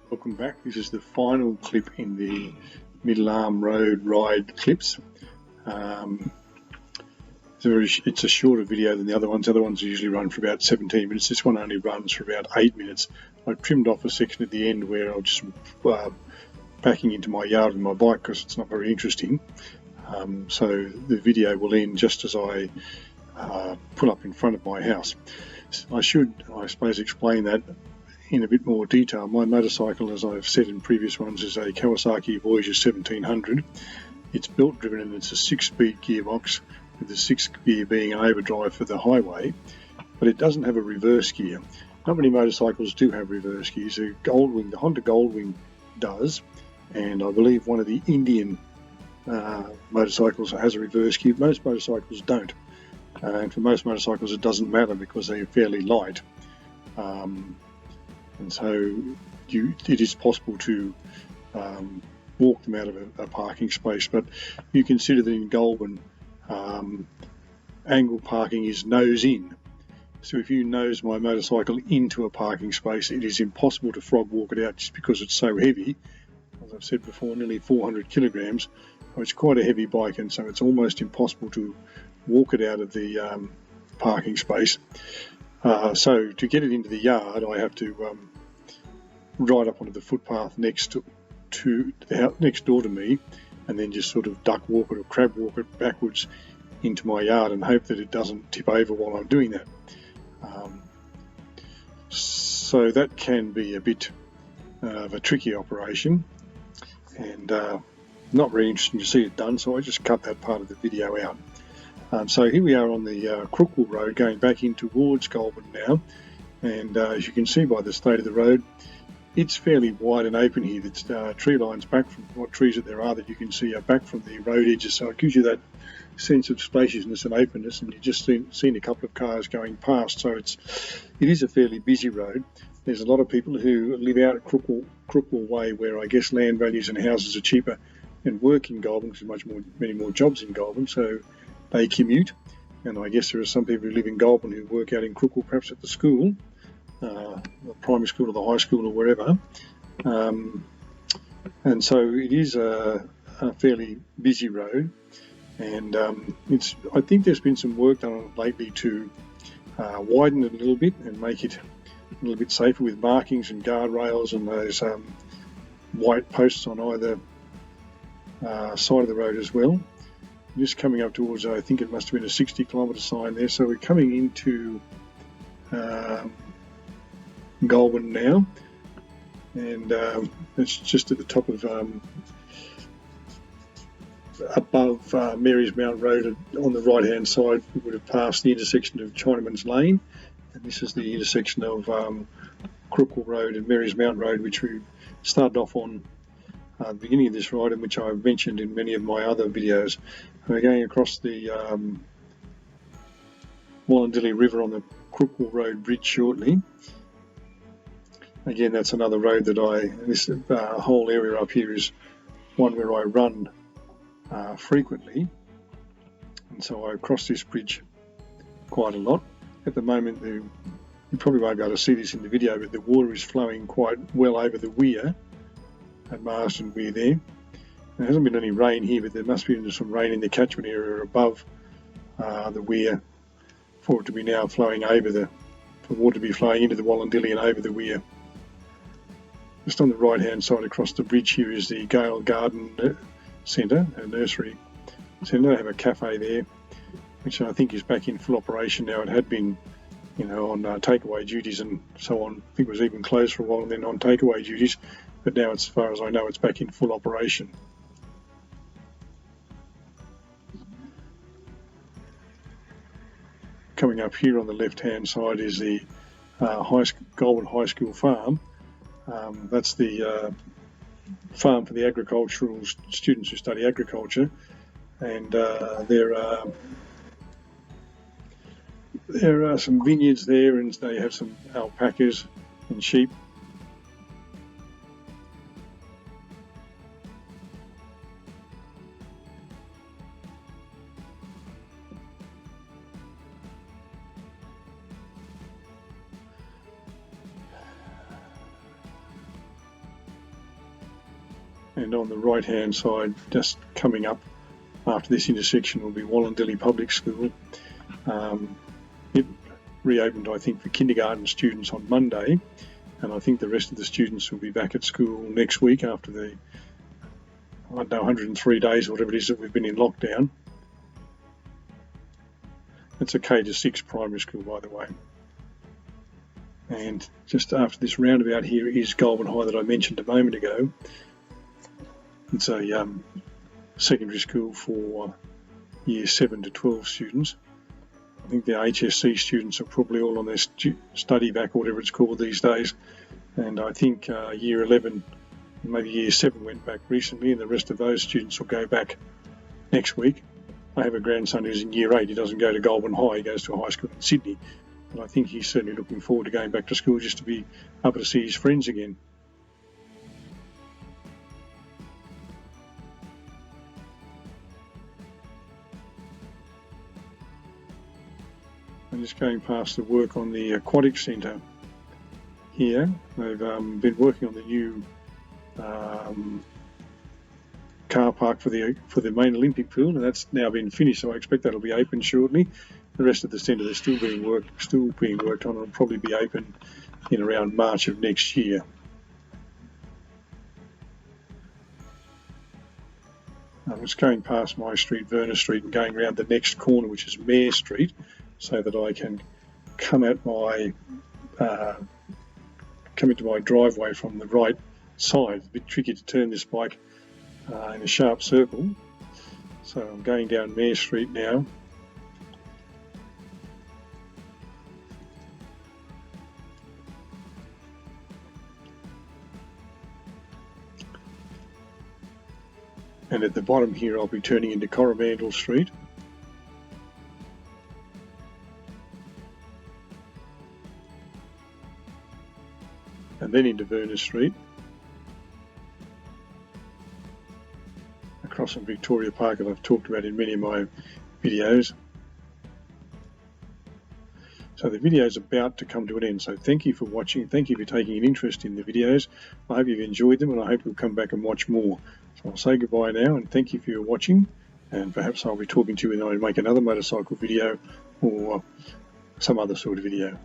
Welcome back. This is the final clip in the Middle Arm Road ride clips. It's a shorter video than the other ones. The other ones usually run for about 17 minutes. This one only runs for about 8 minutes. I trimmed off a section at the end where I was just backing into my yard with my bike because it's not very interesting. So the video will end just as I pull up in front of my house. I should, I suppose, explain that in a bit more detail. My motorcycle, as I've said in previous ones, is a Kawasaki Voyager 1700. It's belt driven and it's a 6-speed gearbox, with the 6th gear being an overdrive for the highway, but it doesn't have a reverse gear. Not many motorcycles do have reverse gears. The Honda Goldwing does, and I believe one of the Indian motorcycles has a reverse gear. Most motorcycles don't, and for most motorcycles it doesn't matter because they're fairly light. And so it is possible to walk them out of a parking space, but you consider that in Goulburn, angle parking is nose in. So if you nose my motorcycle into a parking space, it is impossible to frog walk it out just because it's so heavy. As I've said before, nearly 400 kilograms. So it's quite a heavy bike, and so it's almost impossible to walk it out of the parking space. So to get it into the yard, I have to ride up onto the footpath next door to me, and then just sort of duck walk it or crab walk it backwards into my yard and hope that it doesn't tip over while I'm doing that. So that can be a bit of a tricky operation, and not very interesting to see it done, so I just cut that part of the video out. So here we are on the Crookwell Road going back in towards Goulburn now, and as you can see by the state of the road, it's fairly wide and open here. It's tree lines back from what trees that there are that you can see are back from the road edges, so it gives you that sense of spaciousness and openness, and you've just seen a couple of cars going past, so it is a fairly busy road. There's a lot of people who live out at Crookwell Way, where I guess land values and houses are cheaper, and work in Goulburn because there's many more jobs in Goulburn, so they commute. And I guess there are some people who live in Goulburn who work out in Crookwell, perhaps at the school, the primary school or the high school or wherever. And so it is a fairly busy road, and I think there's been some work done on it lately to widen it a little bit and make it a little bit safer with markings and guardrails and those white posts on either side of the road as well. Just coming up towards, I think it must have been a 60-kilometre sign there, so we're coming into Goulburn now, and it's just at the top of above Marys Mount Road. On the right hand side we would have passed the intersection of Chinaman's Lane, and this is the intersection of Crookwell Road and Marys Mount Road, which we started off on the beginning of this ride, and which I've mentioned in many of my other videos. We're going across the Wallandilly River on the Crookwell Road Bridge shortly. Again, that's another road that this whole area up here is one where I run frequently, and so I cross this bridge quite a lot. At the moment, you probably won't be able to see this in the video, but the water is flowing quite well over the weir at Marsden Weir there. There hasn't been any rain here, but there must be some rain in the catchment area above the weir for it to be now flowing over for water to be flowing into the Wallandilly and over the weir. Just on the right hand side across the bridge here is the Gale Garden Centre, a nursery centre. They have a cafe there, which I think is back in full operation now. It had been, on takeaway duties and so on. I think it was even closed for a while and then on takeaway duties, but now, as far as I know, it's back in full operation. Coming up here on the left hand side is the Goulburn High School farm. That's the farm for the agricultural students who study agriculture, and there are some vineyards there, and they have some alpacas and sheep. and on the right hand side, just coming up after this intersection, will be Wallandilly Public School. It reopened, I think, for kindergarten students on Monday, and I think the rest of the students will be back at school next week after the, I don't know, 103 days or whatever it is that we've been in lockdown. It's a K-6 primary school, by the way. And just after this roundabout here is Goulburn High that I mentioned a moment ago. It's a secondary school for year 7 to 12 students. I think the HSC students are probably all on their study back, or whatever it's called these days. And I think year 11, maybe year 7 went back recently, and the rest of those students will go back next week. I have a grandson who's in year 8. He doesn't go to Goulburn High, he goes to a high school in Sydney. But I think he's certainly looking forward to going back to school just to be able to see his friends again. I'm just going past the work on the aquatic centre here. They've been working on the new car park for the main Olympic pool, and that's now been finished, so I expect that'll be open shortly. The rest of the centre is still being worked on. It'll probably be open in around March of next year. I'm just going past my street, Verner Street, and going around the next corner, which is Mayor Street, so that I can come into my driveway from the right side. It's a bit tricky to turn this bike in a sharp circle. So I'm going down Mayor Street now. And at the bottom here, I'll be turning into Coromandel Street. And then into Verner Street. Across from Victoria Park, that I've talked about in many of my videos. So the video is about to come to an end. So thank you for watching. Thank you for taking an interest in the videos. I hope you've enjoyed them, and I hope you'll come back and watch more. So I'll say goodbye now, and thank you for your watching. And perhaps I'll be talking to you when I make another motorcycle video or some other sort of video.